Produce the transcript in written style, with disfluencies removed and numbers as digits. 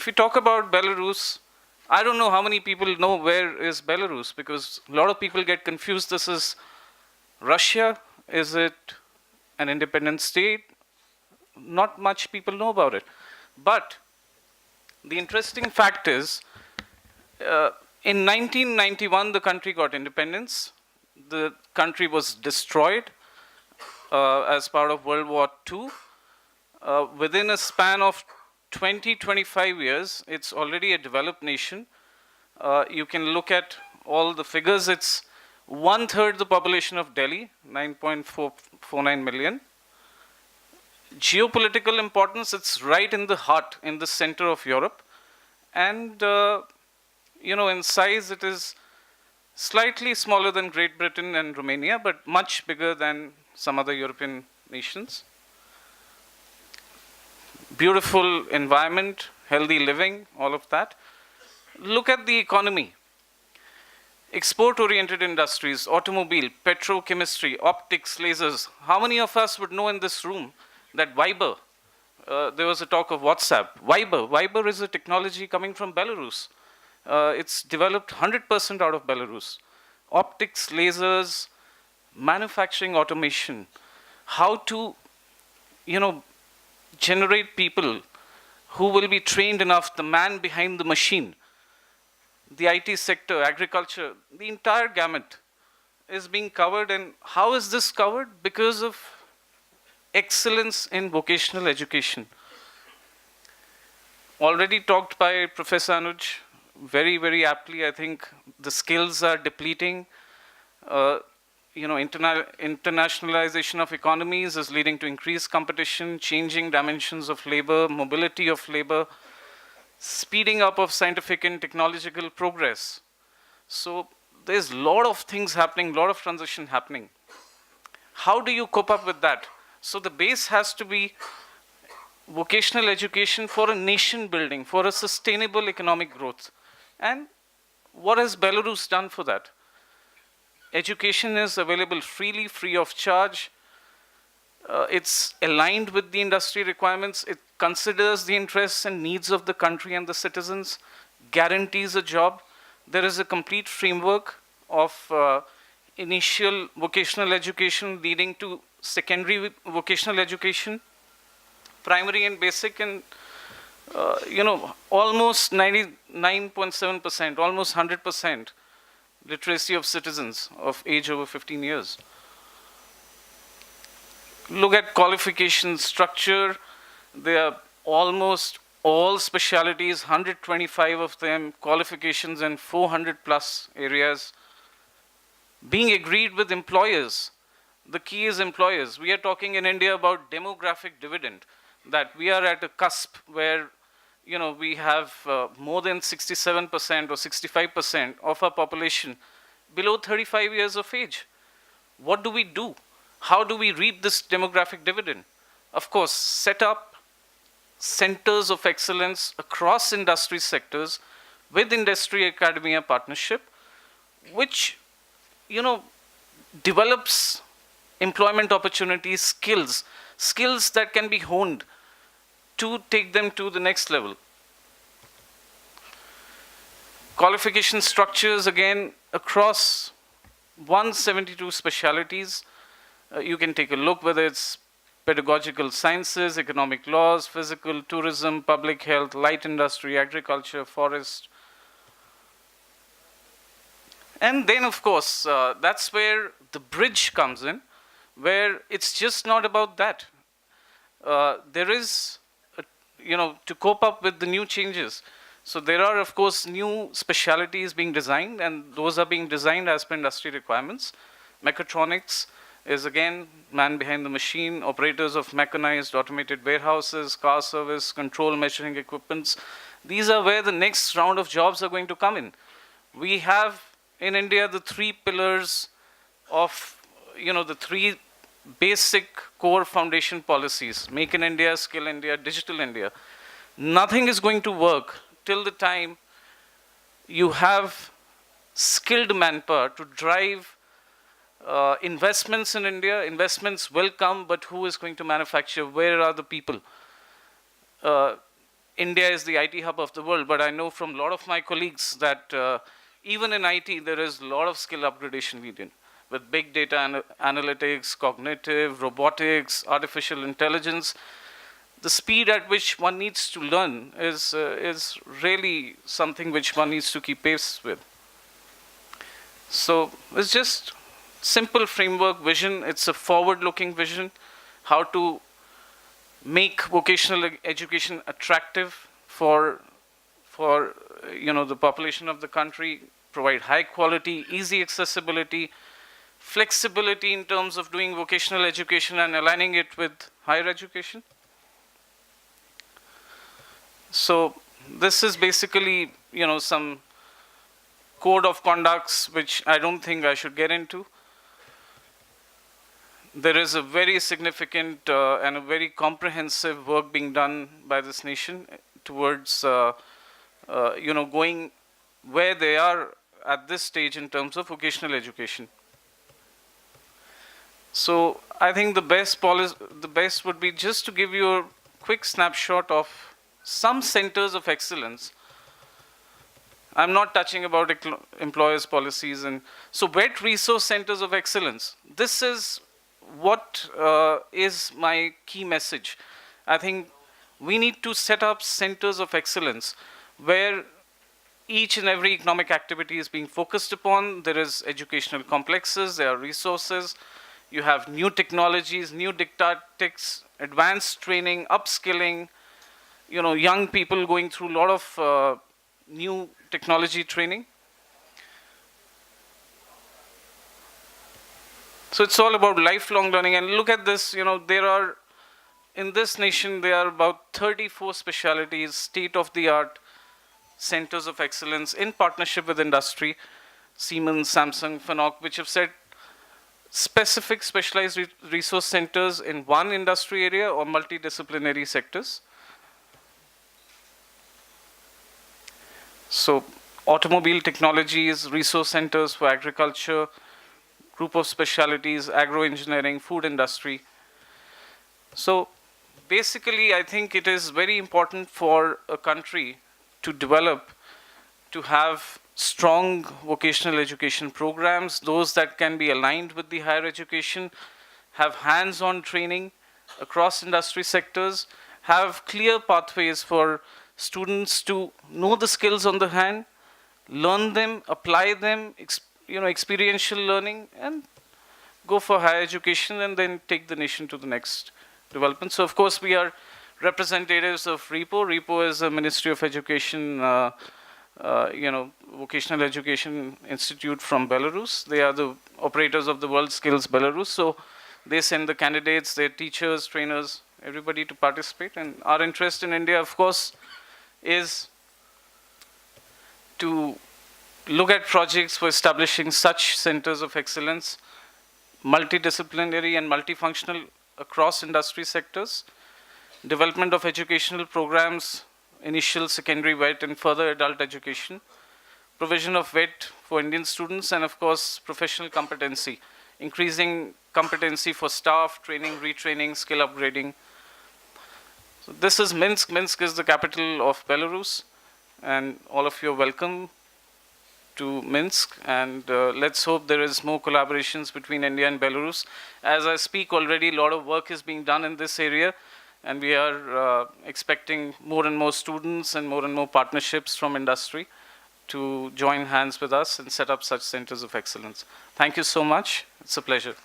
If we talk about Belarus, I don't know how many people know where is Belarus, because a lot of people get confused. This is Russia? Is it an independent state? Not much people know about it. But the interesting fact is, in 1991, the country got independence. The country was destroyed as part of World War II. Within a span of 20, 25 years, it's already a developed nation. You can look at all the figures. It's 1/3 the population of Delhi, 9.49 million. Geopolitical importance, it's right in the heart, in the center of Europe. And, in size, it is slightly smaller than Great Britain and Romania, but much bigger than some other European nations. Beautiful environment, healthy living, all of that. Look at the economy. Export-oriented industries, automobile, petrochemistry, optics, lasers. How many of us would know in this room that Viber, there was a talk of WhatsApp. Viber is a technology coming from Belarus. It's developed 100% out of Belarus. Optics, lasers, manufacturing automation. How to, generate people who will be trained enough, the man behind the machine. The IT sector, agriculture, the entire gamut is being covered. And how is this covered? Because of excellence in vocational education. Already talked by Professor Anuj, very, very aptly. I think the skills are depleting. Internationalization of economies is leading to increased competition, changing dimensions of labor, mobility of labor, speeding up of scientific and technological progress. So there's a lot of things happening, a lot of transition happening. How do you cope up with that? So the base has to be vocational education for a nation building, for a sustainable economic growth. And what has Belarus done for that? Education is available freely, free of charge. It's aligned with the industry requirements. It considers the interests and needs of the country and the citizens, guarantees a job. There is a complete framework of initial vocational education leading to secondary vocational education, primary and basic, and almost 99.7%, almost 100% literacy of citizens of age over 15 years. Look at qualification structure. There are almost all specialities, 125 of them, qualifications in 400 plus areas, being agreed with employers. The key is employers. We are talking in India about demographic dividend, that we are at a cusp where we have more than 67% or 65% of our population below 35 years of age. What do we do? How do we reap this demographic dividend? Of course, set up centers of excellence across industry sectors with industry-academia partnership, which, develops employment opportunities, skills that can be honed to take them to the next level. Qualification structures, again, across 172 specialities. You can take a look, whether it's pedagogical sciences, economic laws, physical, tourism, public health, light industry, agriculture, forest. And then, of course, that's where the bridge comes in, where it's just not about that. There is, to cope up with the new changes. So there are, of course, new specialities being designed, and those are being designed as per industry requirements. Mechatronics is, again, man behind the machine, operators of mechanized automated warehouses, car service, control measuring equipments. These are where the next round of jobs are going to come in. We have, in India, the three pillars of, the three basic core foundation policies: Make in India, Skill India, Digital India. Nothing is going to work till the time you have skilled manpower to drive investments in India. Investments will come, but who is going to manufacture? Where are the people? India is the IT hub of the world, but I know from a lot of my colleagues that even in IT, there is a lot of skill upgradation needed with big data analytics, cognitive, robotics, artificial intelligence. The speed at which one needs to learn is really something which one needs to keep pace with. So it's just simple framework vision. It's a forward-looking vision, how to make vocational education attractive for the population of the country, provide high quality, easy accessibility, flexibility in terms of doing vocational education and aligning it with higher education. So this is basically, some code of conducts, which I don't think I should get into. There is a very significant and a very comprehensive work being done by this nation towards, going where they are at this stage in terms of vocational education. So I think the best would be just to give you a quick snapshot of some centers of excellence. I'm not touching about employers' policies. And so wet resource centers of excellence. This is what is my key message. I think we need to set up centers of excellence where each and every economic activity is being focused upon. There is educational complexes, there are resources, you have new technologies, new tactics, advanced training, upskilling, young people going through a lot of new technology training. So it's all about lifelong learning. And look at this, in this nation, there are about 34 specialties, state-of-the-art centers of excellence in partnership with industry, Siemens, Samsung, Fanuc, which have set specific specialized resource centers in one industry area or multidisciplinary sectors. So automobile technologies, resource centers for agriculture, group of specialties, agro-engineering, food industry. So basically, I think it is very important for a country to develop, to have strong vocational education programs, those that can be aligned with the higher education, have hands-on training across industry sectors, have clear pathways for students to know the skills on the hand, learn them, apply them, experiential learning, and go for higher education and then take the nation to the next development. So of course we are representatives of REPO. REPO is a Ministry of Education, Vocational Education Institute from Belarus. They are the operators of the World Skills Belarus. So they send the candidates, their teachers, trainers, everybody to participate. And our interest in India, of course, is to look at projects for establishing such centers of excellence, multidisciplinary and multifunctional across industry sectors, development of educational programs, initial, secondary, VET, and further adult education, provision of VET for Indian students, and of course, professional competency, increasing competency for staff, training, retraining, skill upgrading. So this is Minsk. Minsk is the capital of Belarus, and all of you are welcome to Minsk, and let's hope there is more collaborations between India and Belarus. As I speak already, a lot of work is being done in this area, and we are expecting more and more students and more partnerships from industry to join hands with us and set up such centers of excellence. Thank you so much. It's a pleasure.